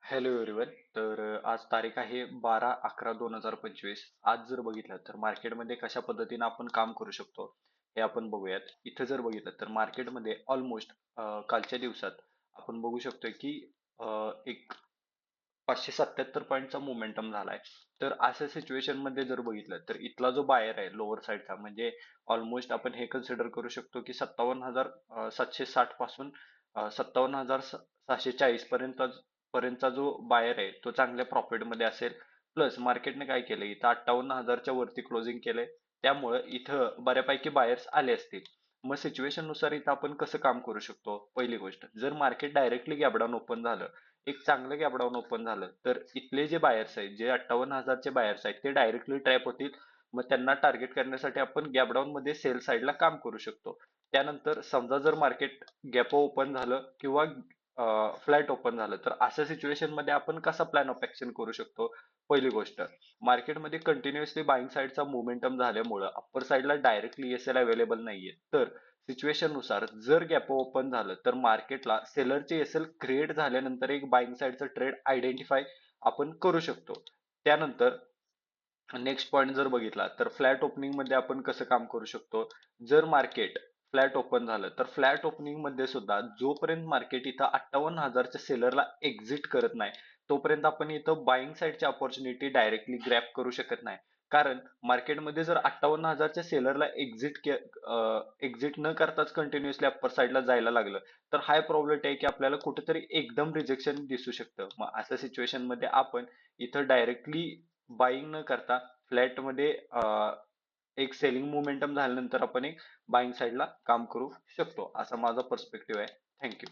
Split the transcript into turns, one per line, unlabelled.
Hello everyone. आज तारीख आहे 12/11/2025. आज जर बघितलं तर मार्केटमध्ये कशा पद्धतीने आपण काम करू शकतो हे आपण बघूयात. इथं जर बघितलं तर मार्केटमध्ये ऑलमोस्ट कालच्या दिवसात आपण बघू शकतोय की एक 577 पॉईंटचा मोमेंटम झालाय. तर अशा सिच्युएशन मध्ये जर बघितलं तर इथला जो बायर आहे लोअर साईडचा म्हणजे ऑलमोस्ट आपण हे कन्सिडर करू शकतो की 57,760 पासून 57,640 पर्यंतचा जो बायर आहे तो चांगल्या प्रॉफिट मध्ये असेल. प्लस मार्केटने काय केलंय इथं 58,000च्या वरती क्लोजिंग केलंय. त्यामुळे इथं बऱ्यापैकी बायर्स आले असतील. मग सिच्युएशन नुसार इथं आपण कसं काम करू शकतो? पहिली गोष्ट, जर मार्केट डायरेक्टली गॅपडाऊन ओपन झालं, एक चांगलं गॅपडाऊन ओपन झालं, तर इथले जे बायर्स आहेत, जे 58,000चे बायर्स आहेत, ते डायरेक्टली ट्रॅप होतील. मग त्यांना टार्गेट करण्यासाठी आपण गॅपडाऊन मध्ये सेल साईडला काम करू शकतो. त्यानंतर समजा जर मार्केट गॅप ओपन झालं किंवा फ्लॅट ओपन झालं, तर अशा सिच्युएशन मध्ये आपण कसा प्लॅन ऑफ ऍक्शन करू शकतो? पहिली गोष्ट, मार्केटमध्ये कंटिन्युअसली बाईंग साईडचा मोमेंटम झाल्यामुळं अप्पर साईडला डायरेक्टली एसएल अवेलेबल नाहीये. तर सिच्युएशन नुसार जर गॅप ओपन झालं तर मार्केटला सेलरचे एसएल क्रिएट झाल्यानंतर एक बाईंग साईडचा ट्रेड आयडेंटिफाय आपण करू शकतो. त्यानंतर नेक्स्ट पॉईंट जर बघितला तर फ्लॅट ओपनिंग मध्ये आपण कसं काम करू शकतो? जर मार्केट फ्लॅट ओपन झालं तर फ्लॅट ओपनिंग मध्ये सुद्धा जोपर्यंत मार्केट इथं 58,000च्या सेलरला एक्झिट करत नाही तोपर्यंत आपण इथं बाईंग साईडची अपॉर्च्युनिटी डायरेक्टली ग्रॅब करू शकत नाही. कारण मार्केटमध्ये जर 58,000च्या सेलरला एक्झिट न करताच कंटिन्युअसली अप्पर साईडला जायला लागलं तर हाय प्रॉबिलिटी आहे की आपल्याला कुठेतरी एकदम रिजेक्शन दिसू शकतं. मग अशा सिच्युएशन मध्ये आपण इथं डायरेक्टली बाईंग न करता फ्लॅट मध्ये एक सेलिंग मोमेंटम झाल्यानंतर आपण एक बाईंग साईडला काम करू शकतो. असा माझा पर्स्पेक्टिव्ह आहे. थँक्यू.